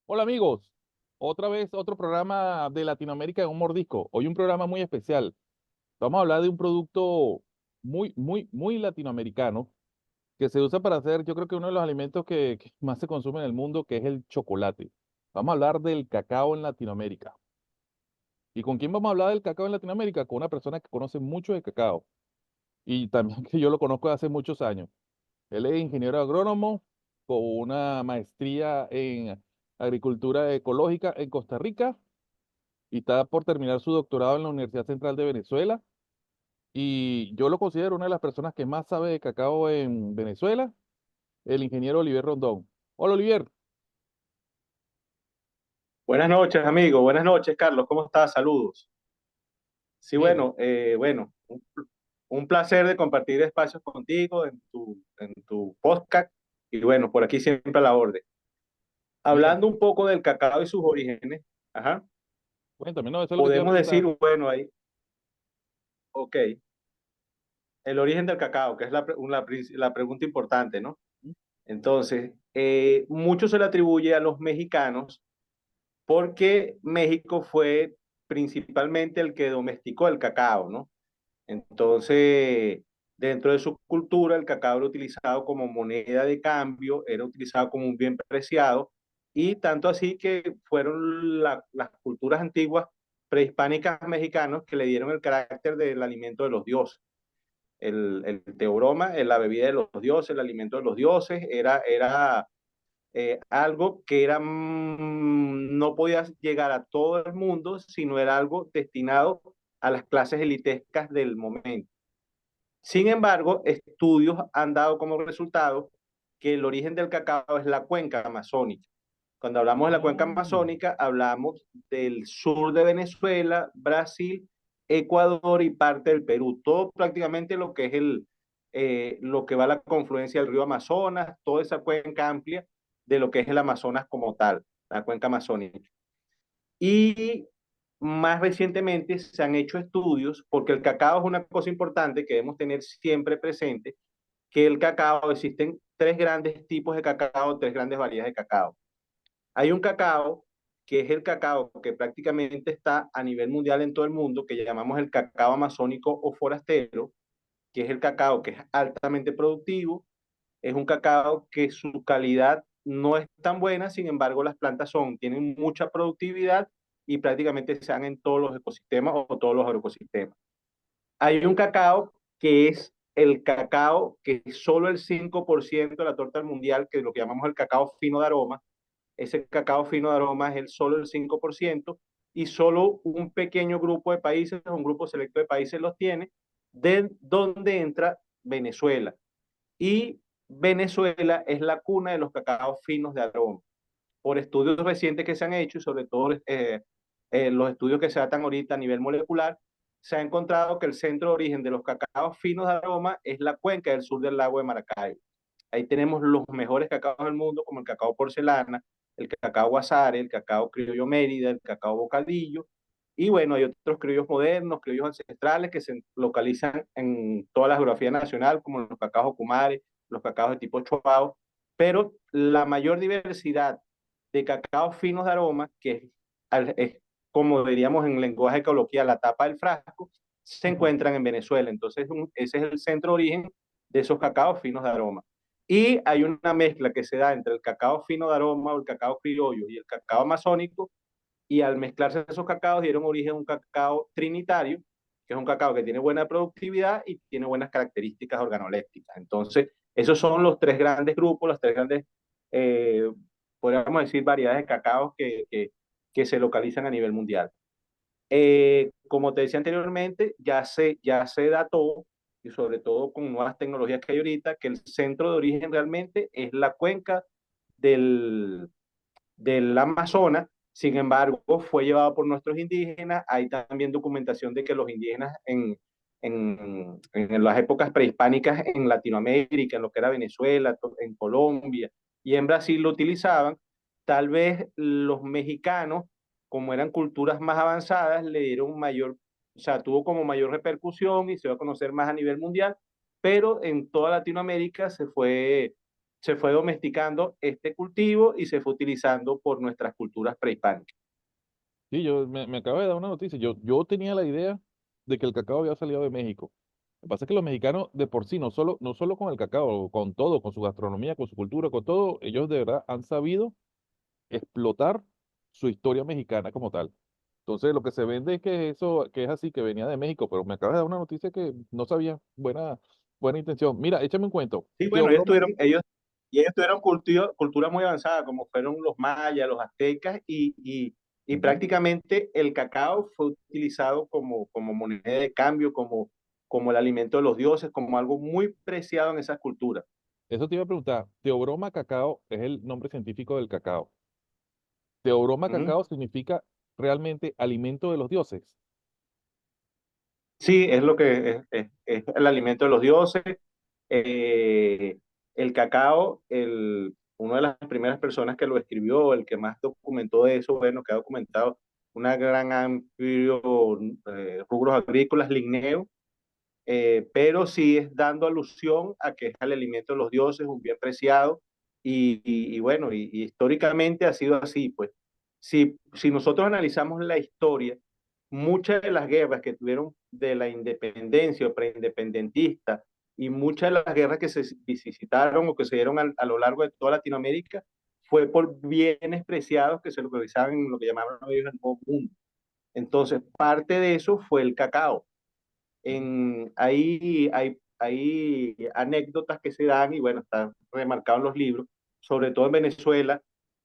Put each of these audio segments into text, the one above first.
Hola amigos, otra vez otro programa de Latinoamérica en un mordisco. Hoy un programa muy especial. Vamos a hablar de un producto muy latinoamericano que se usa para hacer, yo creo que uno de los alimentos que más se consume en el mundo, que es el chocolate. Vamos a hablar del cacao en Latinoamérica. ¿Y con quién vamos a hablar del cacao en Latinoamérica? Con una persona que conoce mucho de cacao y también que yo lo conozco de hace muchos años. Él es ingeniero agrónomo con una maestría en agricultura ecológica en Costa Rica y está por terminar su doctorado en la Universidad Central de Venezuela. Y yo lo considero una de las personas que más sabe de cacao en Venezuela, el ingeniero Olivier Rondón. Hola, Olivier. Buenas noches, amigo. Buenas noches, Carlos. ¿Cómo estás? Saludos. Sí, Bien, un placer de compartir espacios contigo en tu podcast. Y bueno, por aquí siempre a la orden. bien. Hablando un poco del cacao y sus orígenes, ajá, Cuéntame, no, eso es lo que te iba a podemos decir, preguntar. bueno, ahí, ok, el origen del cacao, que es la pregunta importante, ¿no? Entonces, mucho se le atribuye a los mexicanos porque México fue principalmente el que domesticó el cacao, ¿no? Entonces, dentro de su cultura, el cacao era utilizado como moneda de cambio, era utilizado como un bien preciado, y tanto así que fueron las culturas antiguas prehispánicas mexicanos que le dieron el carácter del alimento de los dioses. El teoroma, la bebida de los dioses, el alimento de los dioses, era algo que no podía llegar a todo el mundo, sino era algo destinado a las clases elitescas del momento. Sin embargo, estudios han dado como resultado que el origen del cacao es la cuenca amazónica. Cuando hablamos de la cuenca Mm. amazónica, hablamos del sur de Venezuela, Brasil, Ecuador y parte del Perú. Todo prácticamente lo que es lo que va a la confluencia del río Amazonas, toda esa cuenca amplia de lo que es el Amazonas como tal, la cuenca amazónica. Y más recientemente se han hecho estudios, porque el cacao es una cosa importante que debemos tener siempre presente, que el cacao, existen tres grandes tipos de cacao, tres grandes variedades de cacao. Hay un cacao que es el cacao que prácticamente está a nivel mundial en todo el mundo, que llamamos el cacao amazónico o forastero, que es el cacao que es altamente productivo, es un cacao que su calidad no es tan buena, sin embargo las plantas tienen mucha productividad y prácticamente se dan en todos los ecosistemas o todos los agroecosistemas. Hay un cacao que es el cacao que solo el 5% de la torta mundial, que es lo que llamamos el cacao fino de aroma, ese cacao fino de aroma es solo el 5% y solo un pequeño grupo de países, un grupo selecto de países los tiene, de donde entra Venezuela. Y Venezuela es la cuna de los cacaos finos de aroma. Por estudios recientes que se han hecho y sobre todo los estudios que se datan ahorita a nivel molecular, se ha encontrado que el centro de origen de los cacaos finos de aroma es la cuenca del sur del lago de Maracaibo. Ahí tenemos los mejores cacaos del mundo, como el cacao porcelana, el cacao guasare, el cacao criollo mérida, el cacao bocadillo. Y bueno, hay otros criollos modernos, criollos ancestrales que se localizan en toda la geografía nacional, como los cacaos ocumares, los cacaos de tipo choao. Pero la mayor diversidad de cacaos finos de aroma, que es como diríamos en lenguaje coloquial, la tapa del frasco, se encuentran en Venezuela. Entonces, ese es el centro de origen de esos cacaos finos de aroma. Y hay una mezcla que se da entre el cacao fino de aroma o el cacao criollo y el cacao amazónico, y al mezclarse esos cacaos dieron origen a un cacao trinitario, que es un cacao que tiene buena productividad y tiene buenas características organolépticas. Entonces, esos son los tres grandes grupos, las tres grandes, eh, podríamos decir, variedades de cacao que se localizan a nivel mundial. Como te decía anteriormente, ya se dató, y sobre todo con nuevas tecnologías que hay ahorita, que el centro de origen realmente es la cuenca del, del Amazonas. Sin embargo, fue llevado por nuestros indígenas. Hay también documentación de que los indígenas en las épocas prehispánicas en Latinoamérica, en lo que era Venezuela, en Colombia y en Brasil lo utilizaban. Tal vez los mexicanos, como eran culturas más avanzadas, le dieron mayor, o sea, tuvo como mayor repercusión y se va a conocer más a nivel mundial, pero en toda Latinoamérica se fue domesticando este cultivo y se fue utilizando por nuestras culturas prehispánicas. Sí, me acabo de dar una noticia. Yo tenía la idea de que el cacao había salido de México. Lo que pasa es que los mexicanos de por sí, no solo con el cacao, con todo, con su gastronomía, con su cultura, con todo, ellos de verdad han sabido explotar su historia mexicana como tal. Entonces, lo que se vende es que eso, que es así, que venía de México, pero me acabas de dar una noticia que no sabía. Buena intención. Mira, échame un cuento. Sí, bueno, Teobroma, ellos tuvieron cultura muy avanzada, como fueron los mayas, los aztecas, y ujú, prácticamente el cacao fue utilizado como moneda de cambio, como el alimento de los dioses, como algo muy preciado en esas culturas. eso te iba a preguntar. Teobroma cacao es el nombre científico del cacao. Teobroma Ujú. cacao significa realmente alimento de los dioses. Sí, es lo que es el alimento de los dioses. Eh, el cacao, una de las primeras personas que lo escribió, el que más documentó de eso, bueno, que ha documentado una gran amplio rubros agrícolas, ligneo, pero sí es dando alusión a que es el alimento de los dioses, un bien preciado, y bueno, y históricamente ha sido así, pues. Si nosotros analizamos la historia, muchas de las guerras que tuvieron de la independencia o preindependentista y muchas de las guerras que se visitaron o que se dieron a lo largo de toda Latinoamérica fue por bienes preciados que se localizaban en lo que llamaban ellos el Nuevo Mundo. Entonces, parte de eso fue el cacao. Hay anécdotas que se dan y bueno, está remarcado en los libros, sobre todo en Venezuela.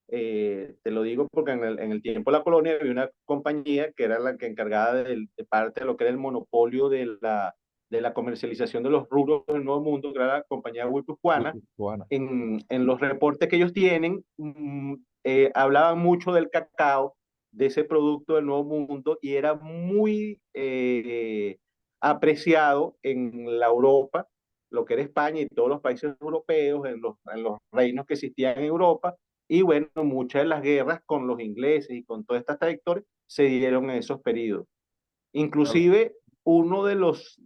Te lo digo porque en el tiempo de la colonia había una compañía que era la que encargaba de parte de lo que era el monopolio de la comercialización de los rubros del Nuevo Mundo, que era la compañía Guipuzcoana. Juana. En los reportes que ellos tienen, hablaban mucho del cacao, de ese producto del Nuevo Mundo, y era muy apreciado en la Europa, lo que era España y todos los países europeos, en los reinos que existían en Europa, y bueno, muchas de las guerras con los ingleses y con todas estas trayectorias se dieron en esos periodos. Claro. Inclusive uno de los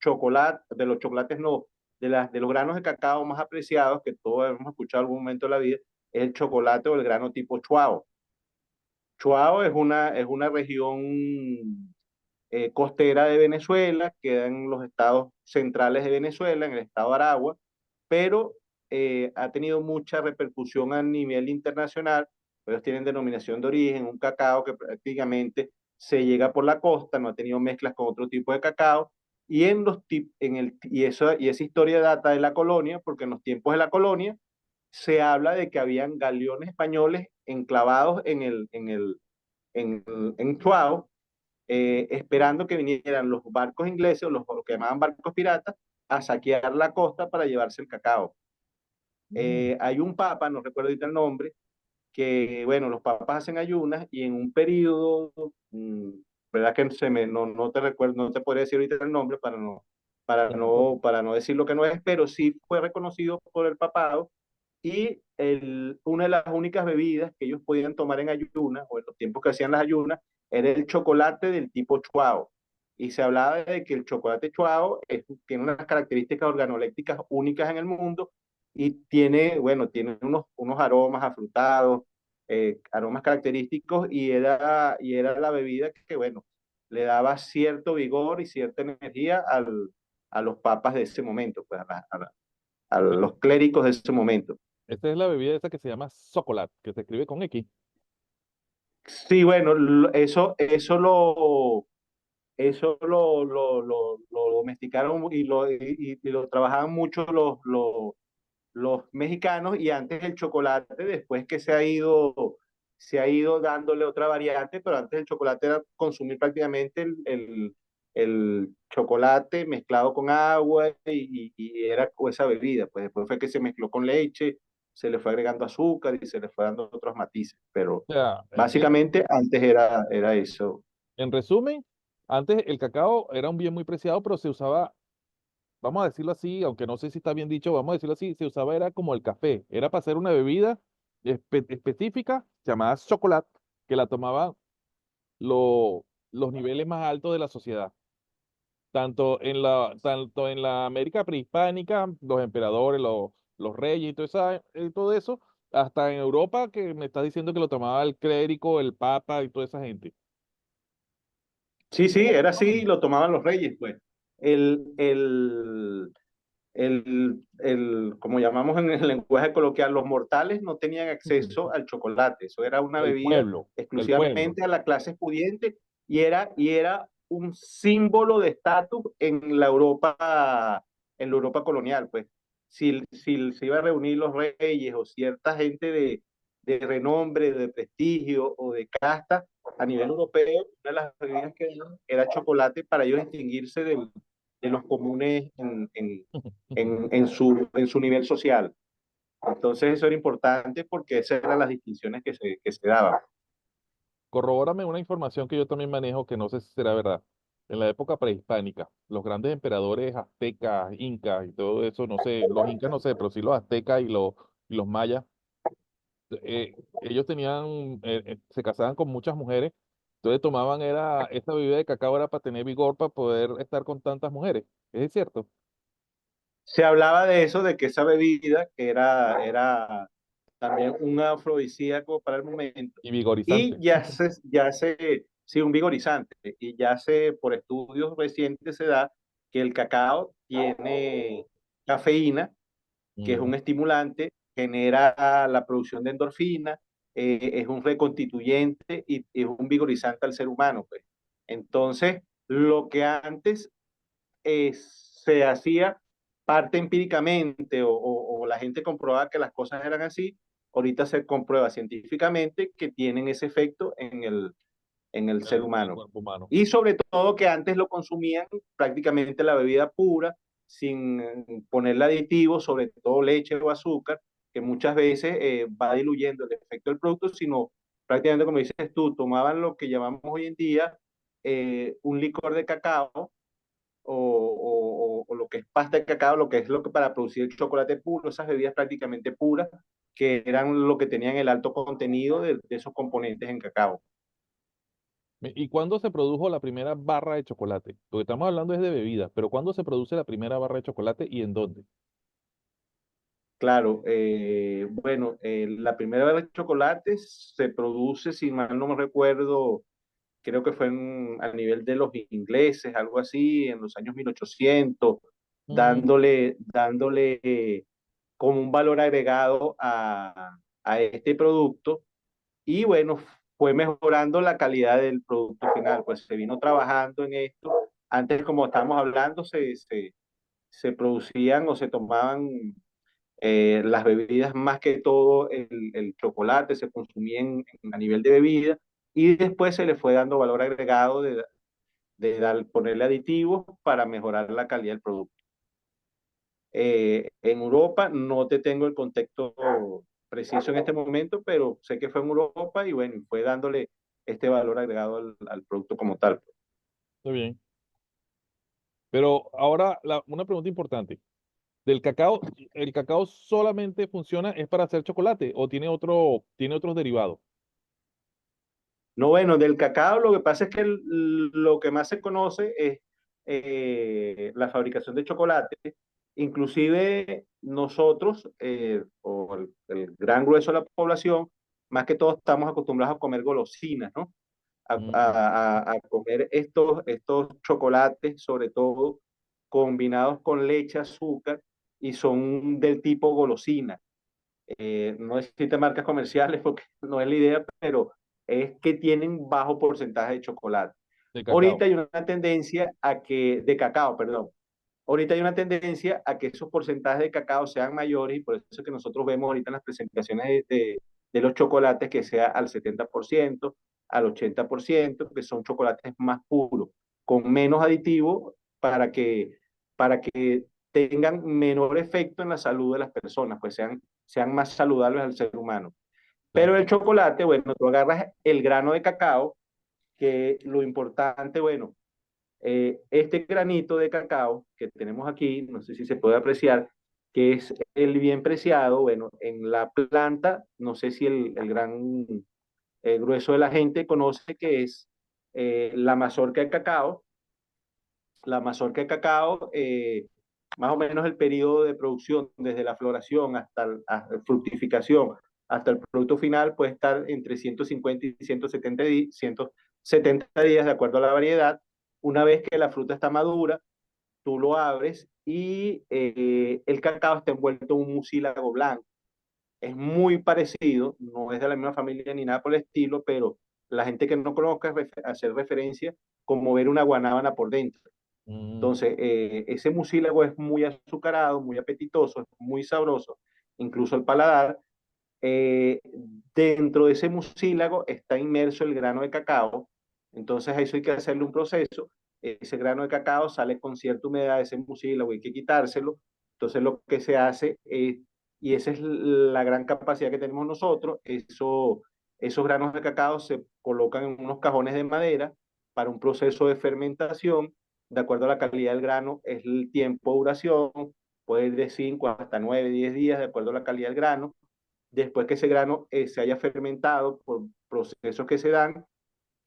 chocolates no, de los granos de cacao más apreciados que todos hemos escuchado en algún momento de la vida, es el chocolate o el grano tipo chuao. Chuao es una región costera de Venezuela, queda en los estados centrales de Venezuela, en el estado de Aragua, pero ha tenido mucha repercusión a nivel internacional. Ellos tienen denominación de origen, un cacao que prácticamente se llega por la costa, no ha tenido mezclas con otro tipo de cacao, y, esa historia data de la colonia, porque en los tiempos de la colonia se habla de que habían galeones españoles enclavados en Chuao, esperando que vinieran los barcos ingleses o los que llamaban barcos piratas a saquear la costa para llevarse el cacao. Mm. Hay un papa, no recuerdo ahorita el nombre, que, bueno, los papas hacen ayunas y en un periodo, verdad que no te recuerdo, no te podría decir ahorita el nombre Claro. para no decir lo que no es, pero sí fue reconocido por el papado, y una de las únicas bebidas que ellos podían tomar en ayunas, o en los tiempos que hacían las ayunas, era el chocolate del tipo chuao. Y se hablaba de que el chocolate chuao tiene unas características organolépticas únicas en el mundo, y bueno, tiene unos aromas afrutados, aromas característicos, y era la bebida que, bueno, le daba cierto vigor y cierta energía a los papas de ese momento, pues a Esta los clérigos de ese momento. esta es la bebida esa que se llama Socolat, que se escribe con X. Sí, bueno, eso lo domesticaron y lo trabajaban mucho los mexicanos, y antes el chocolate, después que se ha ido dándole otra variante, pero antes el chocolate era consumir prácticamente el chocolate mezclado con agua, y era esa bebida. Pues después fue que se mezcló con leche, se le fue agregando azúcar y se le fue dando otros matices, pero O sea, básicamente antes era eso. en resumen, antes el cacao era un bien muy preciado, pero se usaba, vamos a decirlo así, aunque no sé si está bien dicho, vamos a decirlo así, se usaba era como el café, era para hacer una bebida específica llamada chocolate, que la tomaban los niveles más altos de la sociedad. Tanto en la América prehispánica, los emperadores, los reyes y todo eso, hasta en Europa que me estás diciendo que lo tomaba el clérigo, el papa y toda esa gente. Sí, sí, era así, lo tomaban los reyes, pues. El, el, como llamamos en el lenguaje coloquial, los mortales no tenían acceso al chocolate. Eso era una bebida El pueblo. exclusivamente a la clase pudiente y era un símbolo de estatus en la Europa colonial. Pues si se iba a reunir los reyes o cierta gente de renombre, de prestigio o de casta a nivel europeo, una de las bebidas que era chocolate para ellos distinguirse de los comunes en su nivel social. Entonces eso era importante porque esas eran las distinciones que se daban. Corrobórame una información que yo también manejo, que no sé si será verdad. En la época prehispánica, los grandes emperadores aztecas, incas y todo eso, no sé, los incas no sé, pero sí los aztecas y los mayas, ellos se casaban con muchas mujeres, entonces tomaban esta bebida de cacao era para tener vigor, para poder estar con tantas mujeres. ¿Es cierto? Se hablaba de eso, de que esa bebida, que era también un afrodisíaco para el momento, Y y vigorizante. sí, un vigorizante, y por estudios recientes se da que el cacao tiene cafeína, que es Mm, un estimulante, genera la producción de endorfina, es un reconstituyente y es un vigorizante al ser humano, pues. Entonces, lo que antes se hacía parte empíricamente o la gente comprobaba que las cosas eran así, ahorita se comprueba científicamente que tienen ese efecto en el ser en el humano. cuerpo humano. Y sobre todo que antes lo consumían prácticamente la bebida pura, sin ponerle aditivos, sobre todo leche o azúcar, que muchas veces va diluyendo el efecto del producto, sino prácticamente, como dices tú, tomaban lo que llamamos hoy en día un licor de cacao o lo que es pasta de cacao, lo que es lo que para producir el chocolate puro, esas bebidas prácticamente puras, que eran lo que tenían el alto contenido de esos componentes en cacao. ¿Y cuándo se produjo la primera barra de chocolate? Porque estamos hablando es de bebidas, pero ¿cuándo se produce la primera barra de chocolate y en dónde? Claro, bueno, la primera vez de chocolate se produce, si mal no me recuerdo, creo que fue a nivel de los ingleses, algo así, en los años 1800, Mm, dándole como un valor agregado a este producto y bueno, fue mejorando la calidad del producto final, pues se vino trabajando en esto. Antes, como estábamos hablando, se producían o se tomaban las bebidas, más que todo el chocolate se consumía a nivel de bebida y después se le fue dando valor agregado de ponerle aditivos para mejorar la calidad del producto. En Europa no te tengo el contexto preciso en este momento, pero sé que fue en Europa y bueno, fue dándole este valor agregado al producto como tal. está bien. Pero ahora una pregunta importante. ¿Del cacao, el cacao solamente funciona es para hacer chocolate o tiene otros derivados? No, bueno, del cacao lo que pasa es que lo que más se conoce es la fabricación de chocolate. Inclusive nosotros, o el gran grueso de la población, más que todo estamos acostumbrados a comer golosinas, ¿no? A, Mm, a comer estos chocolates, sobre todo combinados con leche, azúcar, y son del tipo golosina. No existen marcas comerciales porque no es la idea, pero es que tienen bajo porcentaje de chocolate. de cacao. Ahorita hay una tendencia de cacao, perdón. Ahorita hay una tendencia a que esos porcentajes de cacao sean mayores y por eso es que nosotros vemos ahorita en las presentaciones de los chocolates que sea al 70%, al 80%, que son chocolates más puros, con menos aditivos para que tengan menor efecto en la salud de las personas, pues sean más saludables al ser humano. Pero Claro. el chocolate, bueno, tú agarras el grano de cacao, que lo importante, bueno, este granito de cacao que tenemos aquí, no sé si se puede apreciar, que es el bien preciado, bueno, en la planta, no sé si el gran grueso de la gente conoce que es la mazorca de cacao. La mazorca de cacao más o menos el periodo de producción desde la floración hasta la fructificación, hasta el producto final puede estar entre 150 y 170 días de acuerdo a la variedad. Una vez que la fruta está madura, tú lo abres y el cacao está envuelto en un mucílago blanco. Es muy parecido, no es de la misma familia ni nada por el estilo, pero la gente que no conozca hacer referencia como ver una guanábana por dentro. Mm, Entonces, ese mucílago es muy azucarado, muy apetitoso, muy sabroso, incluso el paladar. Eh, Dentro de ese mucílago está inmerso el grano de cacao, entonces a eso hay que hacerle un proceso. Ese grano de cacao sale con cierta humedad de ese mucílago, hay que quitárselo. Entonces lo que se hace es, y esa es la gran capacidad que tenemos nosotros, esos granos de cacao se colocan en unos cajones de madera para un proceso de fermentación. De acuerdo a la calidad del grano, es el tiempo de duración, puede ir de 5 hasta 9, 10 días, de acuerdo a la calidad del grano. Después que ese grano se haya fermentado por procesos que se dan,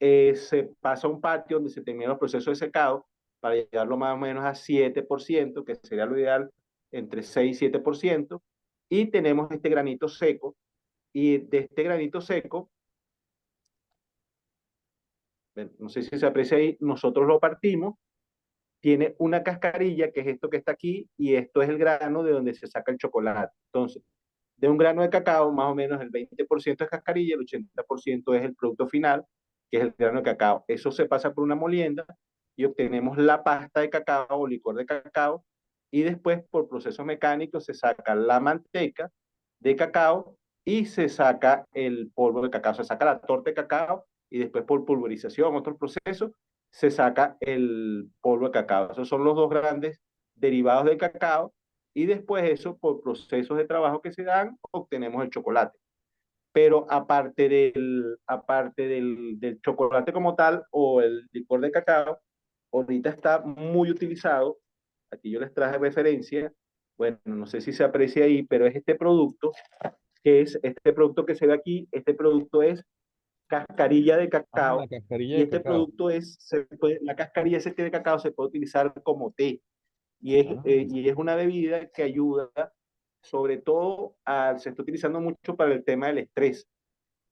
se pasa a un patio donde se terminan los procesos de secado para llevarlo más o menos a 7%, que sería lo ideal, entre 6 y 7%, y tenemos este granito seco, y de este granito seco, no sé si se aprecia ahí, nosotros lo partimos, tiene una cascarilla, que es esto que está aquí, y esto es el grano de donde se saca el chocolate. Entonces, de un grano de cacao, más o menos el 20% es cascarilla, el 80% es el producto final, que es el grano de cacao. Eso se pasa por una molienda y obtenemos la pasta de cacao o licor de cacao, y después por procesos mecánicos se saca la manteca de cacao y se saca el polvo de cacao, se saca la torta de cacao y después por pulverización, otros procesos, se saca el polvo de cacao. Esos son los dos grandes derivados del cacao, y después eso, por procesos de trabajo que se dan, obtenemos el chocolate. Pero aparte del chocolate como tal o el licor de cacao, ahorita está muy utilizado, aquí yo les traje referencia, bueno, no sé si se aprecia ahí, pero es este producto, que es este producto que se ve aquí, este producto es cascarilla de ah, la cacao, cascarilla y de este cacao. producto la cascarilla ese de cacao se puede utilizar como té, Ah, y es una bebida que ayuda, sobre todo, se está utilizando mucho para el tema del estrés.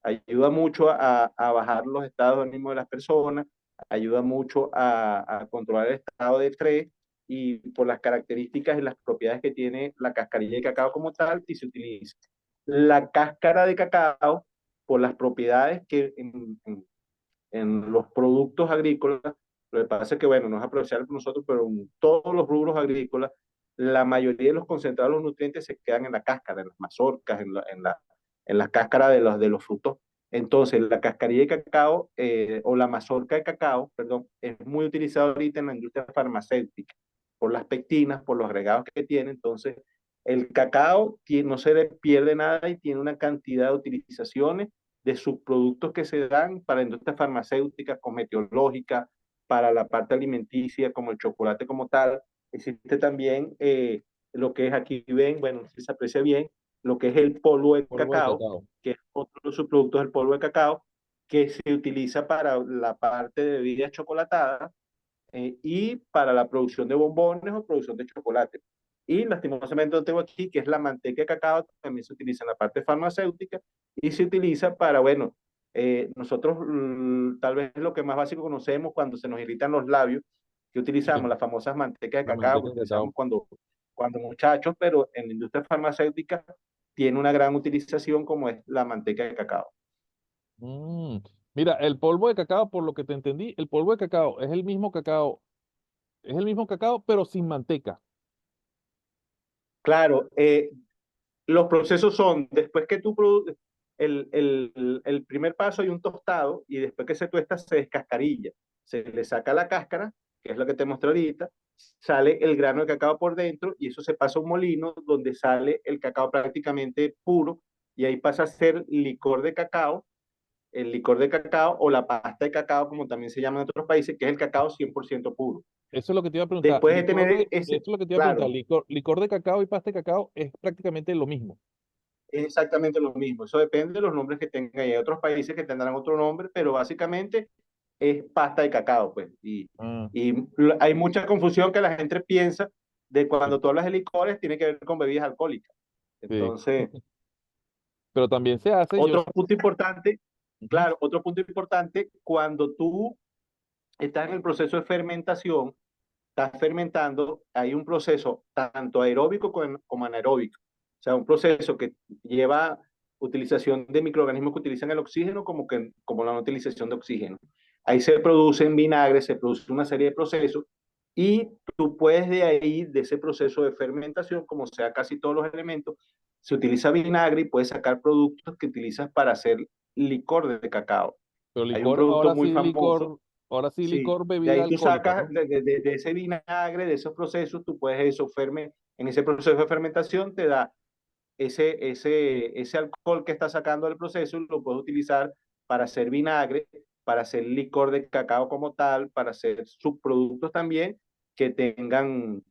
Ayuda mucho a bajar los estados de ánimo de las personas, ayuda mucho a controlar el estado de estrés, y por las características y las propiedades que tiene la cascarilla de cacao como tal, y se utiliza. La cáscara de cacao, por las propiedades que en los productos agrícolas, lo que pasa es que, bueno, no es apreciable por nosotros, pero en todos los rubros agrícolas, la mayoría de los concentrados de los nutrientes se quedan en la cáscara, en las mazorcas, en la cáscara de los frutos. Entonces, la cascarilla de cacao, o la mazorca de cacao, perdón, es muy utilizada ahorita en la industria farmacéutica, por las pectinas, por los agregados que tiene. Entonces, el cacao no se le pierde nada y tiene una cantidad de utilizaciones de subproductos que se dan para la industria farmacéutica, cosmetológica, para la parte alimenticia, como el chocolate como tal. Existe también lo que es aquí, ven, bueno, si se aprecia bien, lo que es el polvo de polvo de cacao, cacao. que es otro de los subproductos del polvo de cacao, que se utiliza para la parte de bebidas chocolatadas, y para la producción de bombones o producción de chocolate. Y lastimosamente lo tengo aquí, que es la manteca de cacao, también se utiliza en la parte farmacéutica y se utiliza para, bueno, nosotros tal vez lo que más básico conocemos cuando se nos irritan los labios, que utilizamos Sí, las famosas mantecas de la cacao, que manteca de utilizamos cacao. cuando muchachos, pero en la industria farmacéutica tiene una gran utilización como es la manteca de cacao. Mm, mira, el polvo de cacao, por lo que te entendí, el polvo de cacao es el mismo cacao, pero sin manteca. Claro, los procesos son, después que tú produces, el primer paso hay un tostado, y después que se tuesta se descascarilla. Se le saca la cáscara, que es lo que te mostré ahorita, sale el grano de cacao por dentro, y eso se pasa a un molino donde sale el cacao prácticamente puro, y ahí pasa a ser licor de cacao, el licor de cacao o la pasta de cacao, como también se llama en otros países, que es el cacao 100% puro. Eso es lo que te iba a preguntar. Después de tener Eso ese, es lo que te iba a preguntar. claro, Licor de cacao y pasta de cacao es prácticamente lo mismo. es exactamente lo mismo. Eso depende de los nombres que tengan. Hay otros países que tendrán otro nombre, pero básicamente es pasta de cacao, pues. Ah, Y hay mucha confusión, que la gente piensa de Sí, cuando tú hablas de licores, tiene que ver con bebidas alcohólicas. sí. Entonces, Pero también se hace, yo otro sé. punto importante, Ujú. claro, otro punto importante, cuando tú estás en el proceso de fermentación, estás fermentando, hay un proceso tanto aeróbico como anaeróbico. O sea, un proceso que lleva utilización de microorganismos que utilizan el oxígeno como la no utilización de oxígeno. Ahí se producen vinagres, se produce una serie de procesos y tú puedes de ahí, de ese proceso de fermentación, como sea casi todos los elementos, se utiliza vinagre y puedes sacar productos que utilizas para hacer licor de cacao. Pero Hay un licor, producto muy famoso. ahora sí Sí, licor de bebida ahí tú alcohólica, sacas ¿no? de ese vinagre, de esos procesos, tú puedes eso, en ese proceso de fermentación te da ese alcohol que estás sacando del proceso y lo puedes utilizar para hacer vinagre, para hacer licor de cacao como tal, para hacer subproductos también que tengan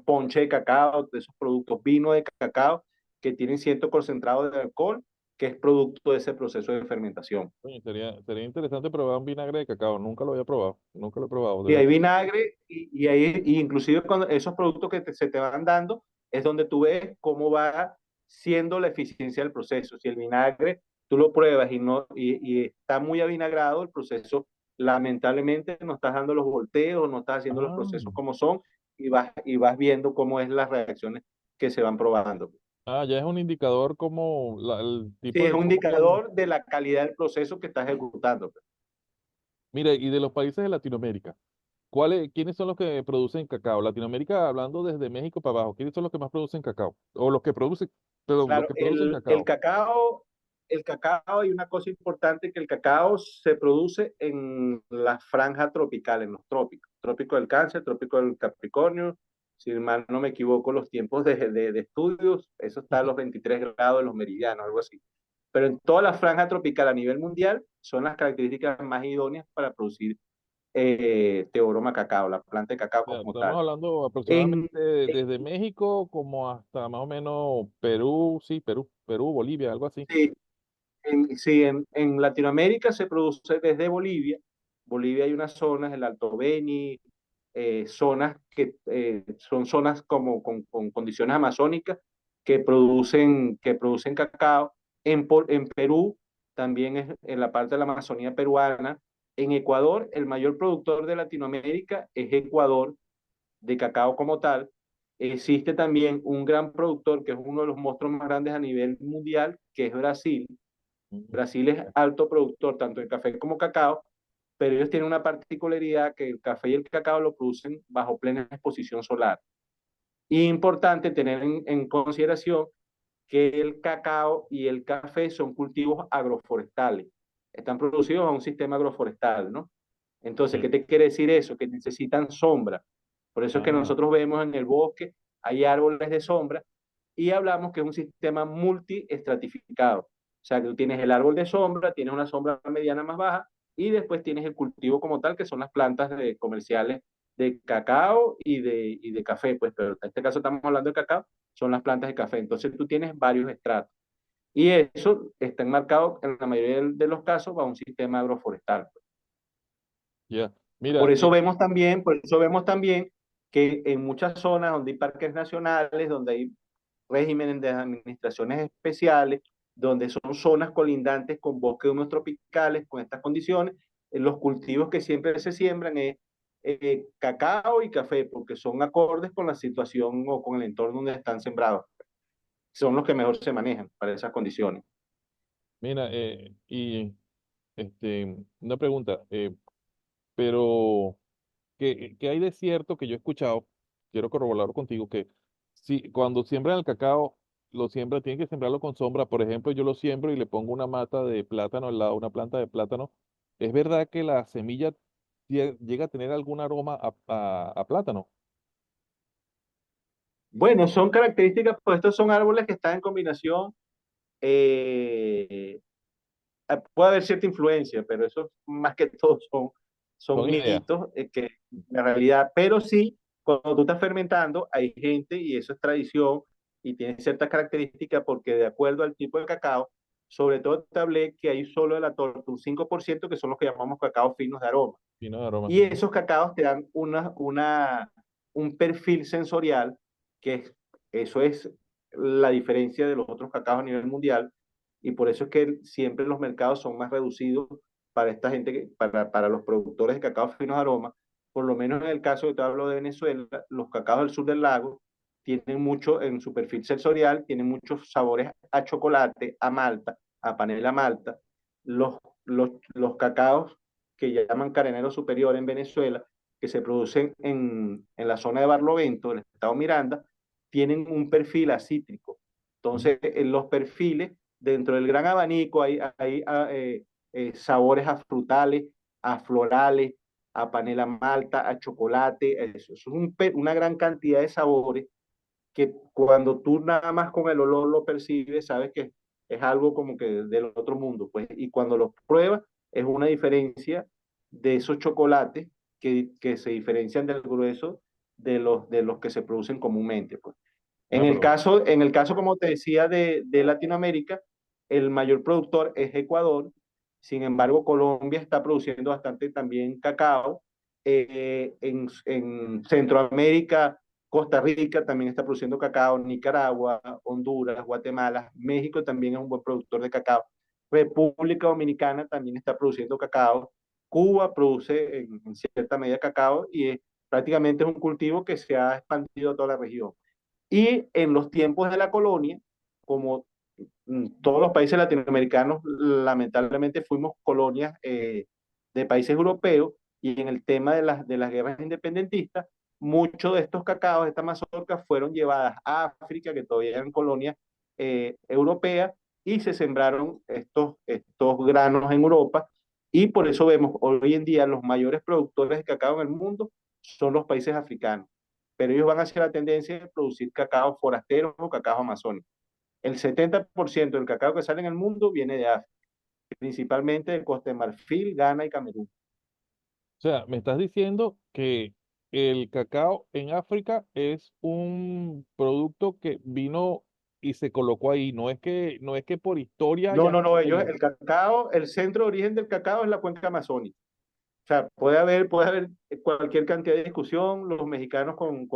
ponche de cacao, de esos productos, vino de cacao, que tienen cierto concentrado de alcohol, que es producto de ese proceso de fermentación. Oye, sería interesante probar un vinagre de cacao. Nunca lo había probado. Nunca lo he probado, de Y hay verdad. vinagre y ahí, y inclusive cuando esos productos se te van dando, es donde tú ves cómo va siendo la eficiencia del proceso. Si el vinagre tú lo pruebas y está muy avinagrado, el proceso lamentablemente no estás dando los volteos, no estás haciendo los Ah, procesos como son y vas viendo cómo es las reacciones que se van probando. ya es un indicador como el Sí, tipo es de un cómo. indicador de la calidad del proceso que estás ejecutando. Mire, y de los países de Latinoamérica, quiénes son los que producen cacao? Latinoamérica, hablando desde México para abajo, ¿quiénes son los que más producen cacao? O los que producen, perdón, los Claro, que producen el cacao. cacao, el cacao, hay una cosa importante, que el cacao se produce en la franja tropical, en los trópicos, trópico del Cáncer, trópico del Capricornio, si mal no me equivoco, los tiempos de estudios, eso está a los 23 grados de los meridianos, algo así. Pero en toda la franja tropical a nivel mundial son las características más idóneas para producir teoroma cacao, la planta de cacao Ya, como estamos tal. hablando En, aproximadamente desde México como hasta más o menos Perú, sí, Perú, Bolivia, algo así. sí, sí, en Latinoamérica se produce desde Bolivia. Bolivia hay unas zonas, el Alto Beni, zonas que son zonas como con condiciones amazónicas que producen cacao. En Perú también es en la parte de la Amazonía peruana. En Ecuador, el mayor productor de Latinoamérica es Ecuador, de cacao como tal. Existe también un gran productor que es uno de los monstruos más grandes a nivel mundial, que es Brasil. Mm. Brasil es alto productor tanto de café como cacao, pero ellos tienen una particularidad, que el café y el cacao lo producen bajo plena exposición solar. Y importante tener en consideración que el cacao y el café son cultivos agroforestales. Están producidos a un sistema agroforestal, ¿no? Entonces, Sí. ¿qué te quiere decir eso? Que necesitan sombra. Por eso es que Ah, nosotros vemos en el bosque, hay árboles de sombra y hablamos que es un sistema multiestratificado. O sea, que tú tienes el árbol de sombra, tienes una sombra mediana más baja y después tienes el cultivo como tal, que son las plantas comerciales de cacao y de café, pues, pero en este caso estamos hablando de cacao, son las plantas de café. Entonces tú tienes varios estratos. Y eso está enmarcado en la mayoría de los casos bajo un sistema agroforestal. ya. Mira, Por eso vemos también que en muchas zonas donde hay parques nacionales, donde hay regímenes de administraciones especiales, donde son zonas colindantes con bosques húmedos tropicales, con estas condiciones, los cultivos que siempre se siembran es cacao y café, porque son acordes con la situación o con el entorno donde están sembrados. Son los que mejor se manejan para esas condiciones. mira, y una pregunta, pero ¿qué hay de cierto que yo he escuchado? Quiero corroborarlo contigo, que si cuando siembran el cacao, tienen que sembrarlo con sombra. Por ejemplo, yo lo siembro y le pongo una mata de plátano al lado, una planta de plátano. ¿Es verdad que la semilla llega a tener algún aroma a plátano? Bueno, son características, pues estos son árboles que están en combinación. eh, Puede haber cierta influencia, pero eso más que todo son Son ideas. mitos que la realidad, pero sí, cuando tú estás fermentando, hay gente, y eso es tradición, y tiene ciertas características, porque de acuerdo al tipo de cacao, sobre todo te hablé que hay solo de la torta un 5% que son los que llamamos cacao finos de aroma. Fino de aroma. Y esos cacaos te dan un perfil sensorial, eso es la diferencia de los otros cacaos a nivel mundial, y por eso es que siempre los mercados son más reducidos para esta gente, para los productores de cacao finos aromas. Por lo menos en el caso que te hablo de Venezuela, los cacaos del sur del lago tienen mucho en su perfil sensorial, tienen muchos sabores a chocolate, a malta, a panela malta. Los cacaos que llaman carenero superior en Venezuela, que se producen en la zona de Barlovento, del estado Miranda, tienen un perfil acítrico. Entonces, en los perfiles, dentro del gran abanico, hay sabores a frutales, a florales, a panela malta, a chocolate. Eso es una gran cantidad de sabores que cuando tú nada más con el olor lo percibes, sabes que es algo como que del otro mundo, pues, y cuando los pruebas es una diferencia de esos chocolates que se diferencian del grueso de los que se producen comúnmente, pues. Ah, pero, En el caso, como te decía, de Latinoamérica, el mayor productor es Ecuador. Sin embargo, Colombia está produciendo bastante también cacao. En Centroamérica, Costa Rica también está produciendo cacao. Nicaragua, Honduras, Guatemala, México también es un buen productor de cacao. República Dominicana también está produciendo cacao. Cuba produce en cierta medida cacao y prácticamente es un cultivo que se ha expandido a toda la región. Y en los tiempos de la colonia, como todos los países latinoamericanos, lamentablemente fuimos colonias de países europeos, y en el tema de las guerras independentistas, muchos de estos cacaos, estas mazorcas, fueron llevadas a África, que todavía eran colonias europeas, y se sembraron estos granos en Europa, y por eso vemos hoy en día los mayores productores de cacao en el mundo son los países africanos, pero ellos van hacia la tendencia de producir cacao forastero o cacao amazónico. El 70% del cacao que sale en el mundo viene de África, principalmente de Costa de Marfil, Ghana y Camerún. o sea, me estás diciendo que el cacao en África es un producto que vino y se colocó ahí. No es que por historia No, ya no, no, estaba ellos, allí. el cacao, el centro de origen del cacao es la cuenca amazónica. O sea, puede haber cualquier cantidad de discusión, los mexicanos con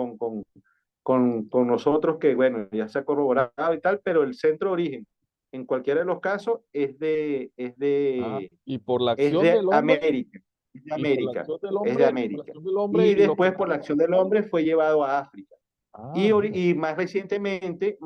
nosotros, que bueno, ya se ha corroborado y tal, pero el centro de origen, en cualquiera de los casos, Ah, y por la es acción de del hombre, América, es de y por la América, acción del es de hombre, por la América. acción del hombre, Y los después, por la cacaos. acción del hombre, fue llevado a África. Ah, mira. Y más recientemente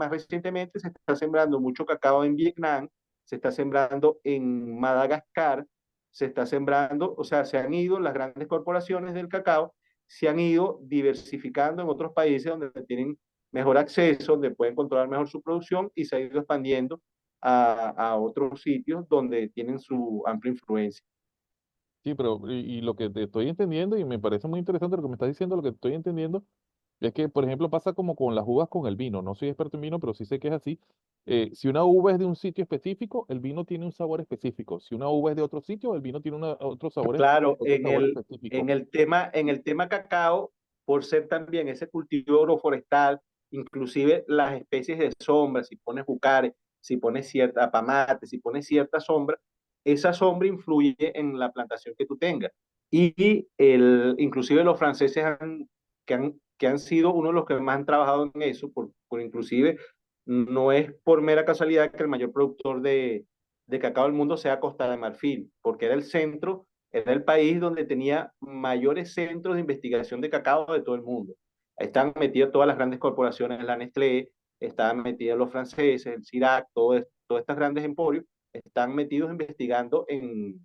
se está sembrando mucho cacao en Vietnam, se está sembrando en Madagascar, se está sembrando, o sea, se han ido las grandes corporaciones del cacao, se han ido diversificando en otros países donde tienen mejor acceso, donde pueden controlar mejor su producción, y se ha ido expandiendo a otros sitios donde tienen su amplia influencia. Sí, pero y lo que te estoy entendiendo, y me parece muy interesante lo que me estás diciendo, lo que estoy entendiendo, es que, por ejemplo, pasa como con las uvas con el vino. No soy experto en vino, pero sí sé que es así. Si una uva es de un sitio específico, el vino tiene un sabor específico. Si una uva es de otro sitio, el vino tiene Claro, otro sabor específico. en el tema cacao, por ser también ese cultivo agroforestal, inclusive las especies de sombra, si pones jucares, si pones cierta pamate, si pones cierta sombra, esa sombra influye en la plantación que tú tengas. Inclusive los franceses que han sido uno de los que más han trabajado en eso, por inclusive no es por mera casualidad que el mayor productor de cacao del mundo sea Costa de Marfil, porque era el centro, era el país donde tenía mayores centros de investigación de cacao de todo el mundo. Ahí están metidas todas las grandes corporaciones, la Nestlé, estaban metidos los franceses, el Cirac, todos estos grandes emporios, están metidos investigando en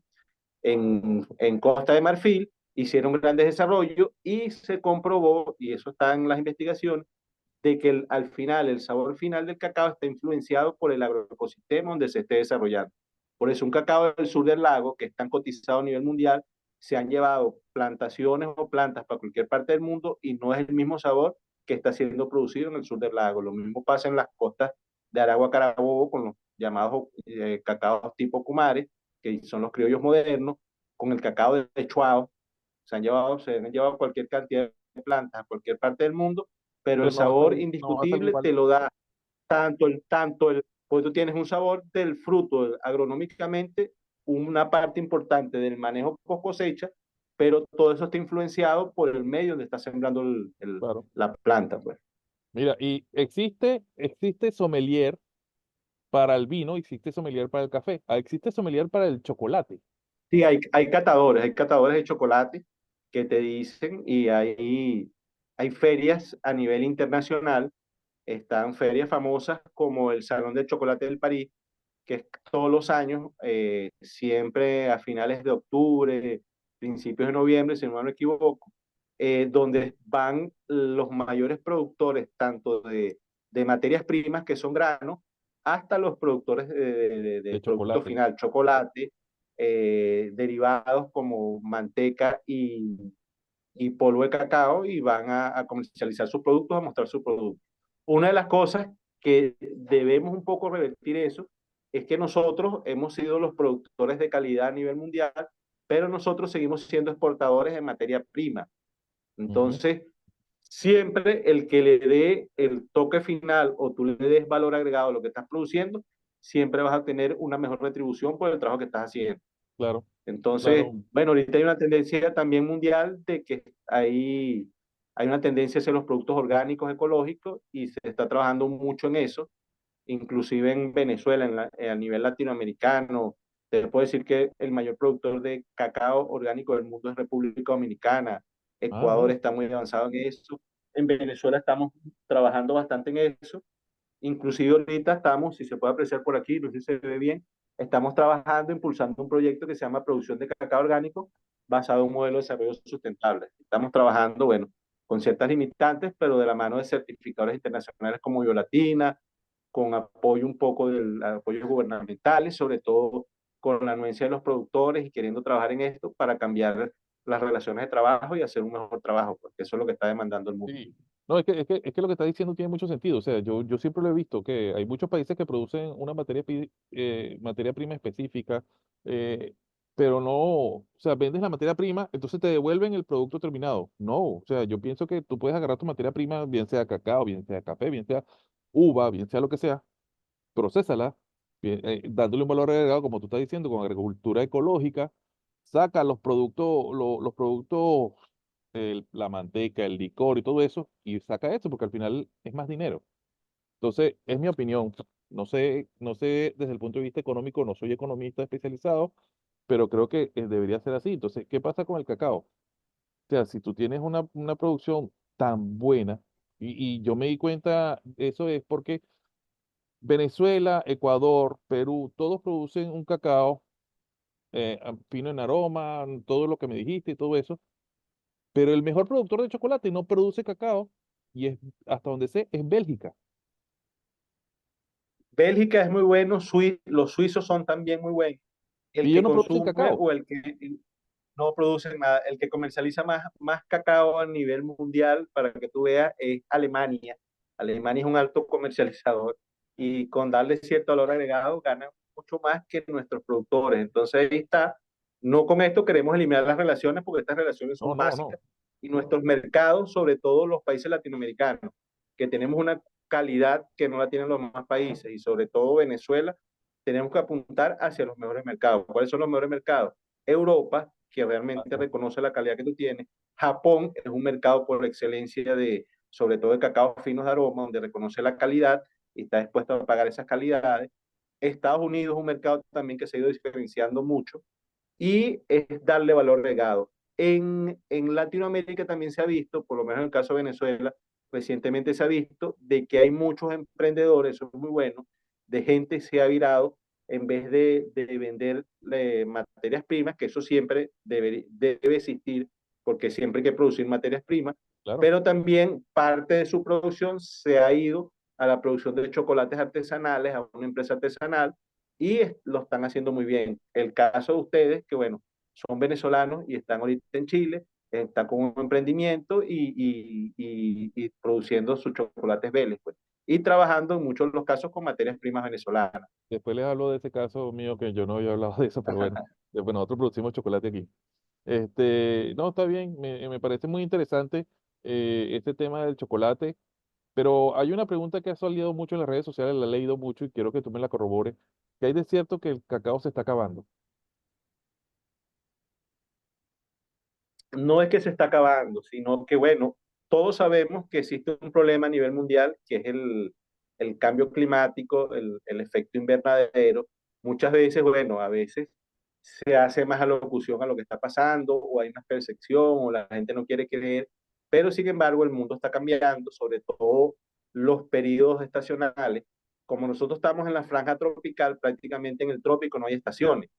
Costa de Marfil, hicieron grandes desarrollos y se comprobó, y eso está en las investigaciones, de que al final, el sabor final del cacao está influenciado por el agroecosistema donde se esté desarrollando. Por eso un cacao del sur del lago, que es tan cotizado a nivel mundial, se han llevado plantaciones o plantas para cualquier parte del mundo y no es el mismo sabor que está siendo producido en el sur del lago. Lo mismo pasa en las costas de Aragua, Carabobo, con los llamados cacaos tipo Kumare, que son los criollos modernos, con el cacao de Chuao. Se han llevado cualquier cantidad de plantas a cualquier parte del mundo, pero el Pero no va a ser, sabor no va a ser indiscutible igual. te lo da pues tú tienes un sabor del fruto agronómicamente, una parte importante del manejo post cosecha, pero todo eso está influenciado por el medio donde está sembrando claro. la planta, pues. Mira, y existe sommelier para el vino, existe sommelier para el café, existe sommelier para el chocolate. Sí, hay catadores de chocolate que te dicen y hay ferias a nivel internacional, están ferias famosas como el Salón del Chocolate del París, que es todos los años, siempre a finales de octubre, principios de noviembre, si no me equivoco, donde van los mayores productores, tanto de materias primas, que son granos, hasta los productores De de producto chocolate. final, chocolate, derivados como manteca y polvo de cacao, y van a comercializar sus productos, a mostrar sus productos. Una de las cosas que debemos un poco revertir eso es que nosotros hemos sido los productores de calidad a nivel mundial, pero nosotros seguimos siendo exportadores de materia prima. Ujú, Entonces, siempre el que le dé el toque final o tú le des valor agregado a lo que estás produciendo, siempre vas a tener una mejor retribución por el trabajo que estás haciendo. claro, Entonces, claro. bueno, ahorita hay una tendencia también mundial de que hay una tendencia hacia los productos orgánicos ecológicos y se está trabajando mucho en eso, inclusive en Venezuela, a nivel latinoamericano. Te puedo decir que el mayor productor de cacao orgánico del mundo es República Dominicana. Ah, Ecuador mira. está muy avanzado en eso. En Venezuela estamos trabajando bastante en eso. Inclusive ahorita estamos, si se puede apreciar por aquí, no sé si se ve bien, estamos trabajando, impulsando un proyecto que se llama Producción de Cacao Orgánico basado en un modelo de desarrollo sustentable. Estamos trabajando, bueno, con ciertas limitantes, pero de la mano de certificadores internacionales como Biolatina, con apoyo un poco del apoyo gubernamentales, sobre todo con la anuencia de los productores y queriendo trabajar en esto para cambiar las relaciones de trabajo y hacer un mejor trabajo, porque eso es lo que está demandando el mundo. Sí. No, es que lo que está diciendo tiene mucho sentido. O sea, yo siempre lo he visto, que hay muchos países que producen una materia prima específica, eh, pero no, o sea, vendes la materia prima, entonces te devuelven el producto terminado. No, o sea, yo pienso que tú puedes agarrar tu materia prima, bien sea cacao, bien sea café, bien sea uva, bien sea lo que sea, procésala, dándole un valor agregado, como tú estás diciendo, con agricultura ecológica, saca los productos, la manteca, el licor y todo eso, y saca eso, porque al final es más dinero. Entonces, es mi opinión. No sé desde el punto de vista económico, no soy economista especializado, pero creo que debería ser así. Entonces, ¿qué pasa con el cacao? O sea, si tú tienes una producción tan buena, y yo me di cuenta, eso es porque Venezuela, Ecuador, Perú, todos producen un cacao fino en aroma, todo lo que me dijiste y todo eso, pero el mejor productor de chocolate no produce cacao y es, hasta donde sé, es Bélgica. Bélgica es muy bueno, los suizos son también muy buenos. Y El ellos que no producen consume cacao. o el que no produce nada, el que comercializa más cacao a nivel mundial, para que tú veas, es Alemania. Alemania es un alto comercializador y con darle cierto valor agregado gana mucho más que nuestros productores. Entonces ahí está. No con esto queremos eliminar las relaciones porque estas relaciones No, son no, no. básicas y nuestros mercados, sobre todo los países latinoamericanos, que tenemos una calidad que no la tienen los demás países y sobre todo Venezuela, tenemos que apuntar hacia los mejores mercados. ¿Cuáles son los mejores mercados? Europa, que realmente Exacto. reconoce la calidad que tú tienes. Japón es un mercado por excelencia sobre todo de cacao finos de aroma, donde reconoce la calidad y está dispuesto a pagar esas calidades. Estados Unidos es un mercado también que se ha ido diferenciando mucho y es darle valor agregado. En Latinoamérica también se ha visto, por lo menos en el caso de Venezuela, recientemente se ha visto de que hay muchos emprendedores, eso es muy bueno, de gente que se ha virado en vez de vender materias primas, que eso siempre debe existir, porque siempre hay que producir materias primas, Claro. pero también parte de su producción se ha ido a la producción de chocolates artesanales, a una empresa artesanal, y lo están haciendo muy bien. El caso de ustedes, que bueno, son venezolanos y están ahorita en Chile, están con un emprendimiento y produciendo sus chocolates Vélez, pues. Y trabajando en muchos de los casos con materias primas venezolanas. Después les hablo de ese caso mío que yo no había hablado de eso, pero bueno, después nosotros producimos chocolate aquí. No, está bien, me parece muy interesante este tema del chocolate, pero hay una pregunta que ha salido mucho en las redes sociales, la he leído mucho y quiero que tú me la corrobores, que hay de cierto que el cacao se está acabando. no es que se está acabando, sino que, bueno, todos sabemos que existe un problema a nivel mundial, que es el cambio climático, el efecto invernadero. Muchas veces, bueno, a veces se hace más alocución a lo que está pasando, o hay más percepción, o la gente no quiere creer, pero sin embargo el mundo está cambiando, sobre todo los periodos estacionales. Como nosotros estamos en la franja tropical, prácticamente en el trópico no hay estaciones,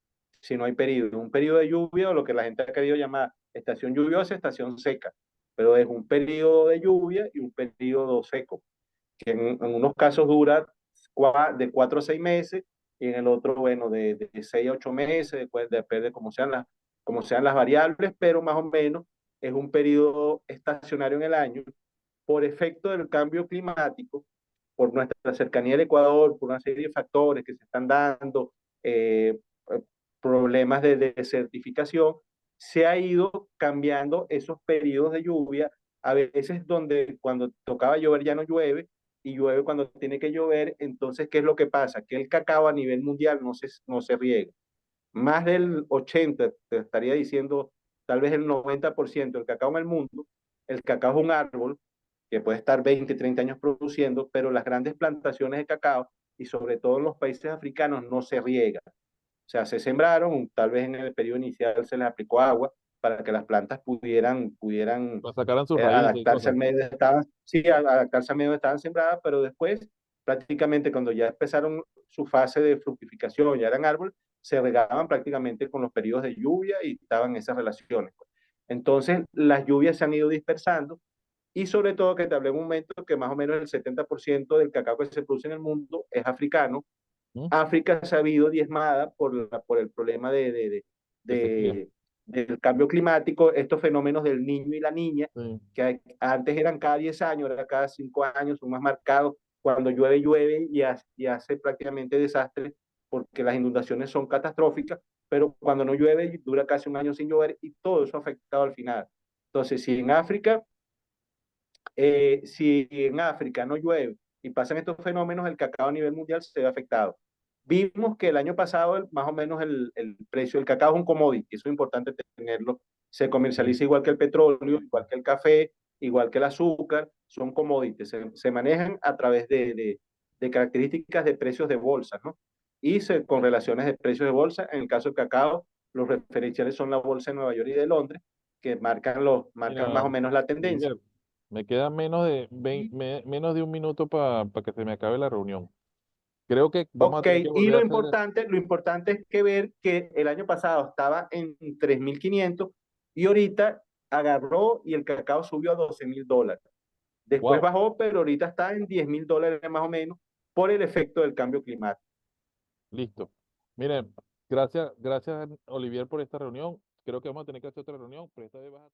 sino hay periodos. Un periodo de lluvia, o lo que la gente ha querido llamar estación lluviosa, estación seca, pero es un periodo de lluvia y un periodo seco, que en unos casos dura de 4 a 6 meses, y en el otro, bueno, de 6 a 8 meses, después depende de cómo sean las variables, pero más o menos es un periodo estacionario en el año por efecto del cambio climático, por nuestra cercanía al Ecuador, por una serie de factores que se están dando, eh, problemas de desertificación, se ha ido cambiando esos periodos de lluvia, a veces donde cuando tocaba llover ya no llueve, y llueve cuando tiene que llover. Entonces, ¿qué es lo que pasa? Que el cacao a nivel mundial no se riega. Más del 80, te estaría diciendo, tal vez el 90% del cacao en el mundo, el cacao es un árbol que puede estar 20, 30 años produciendo, pero las grandes plantaciones de cacao, y sobre todo en los países africanos, no se riega. O sea, se sembraron, tal vez en el periodo inicial se les aplicó agua para que las plantas pudieran Para sacaran sus raíces y adaptarse cosas. al medio donde estaban, sí, adaptarse al medio donde estaban sembradas, pero después, prácticamente cuando ya empezaron su fase de fructificación, ya eran árboles, se regaban prácticamente con los periodos de lluvia y estaban esas relaciones. Entonces, las lluvias se han ido dispersando, y sobre todo que te hablé en un momento que más o menos el 70% del cacao que se produce en el mundo es africano. ¿Mm? África se ha habido diezmada por el problema De sequía. de, del cambio climático, estos fenómenos del niño y la niña, Sí. que antes eran cada 10 años, ahora cada 5 años, son más marcados. Cuando llueve, llueve y hace prácticamente desastre, porque las inundaciones son catastróficas, pero cuando no llueve, dura casi un año sin llover, y todo eso ha afectado al final. Entonces, si en África no llueve y pasan estos fenómenos, el cacao a nivel mundial se ve afectado. Vimos que el año pasado, más o menos el precio del cacao es un commodity, eso es importante tenerlo. Se Sí. comercializa igual que el petróleo, igual que el café, igual que el azúcar, son commodities, se manejan a través de características de precios de bolsa, ¿no? Con relaciones de precios de bolsa. En el caso del cacao, los referenciales son la bolsa de Nueva York y de Londres, que marcan más Mira, o menos la tendencia. Olivier, me queda menos de un minuto para que se me acabe la reunión. Creo que vamos a Ok, tener que y volver a hacer. lo importante es que ver que el año pasado estaba en 3.500, y ahorita agarró y el cacao subió a $12.000. Después Wow, bajó, pero ahorita está en $10.000 más o menos, por el efecto del cambio climático. listo. Miren, gracias, Olivier, por esta reunión. Creo que vamos a tener que hacer otra reunión, pero esta vez vas a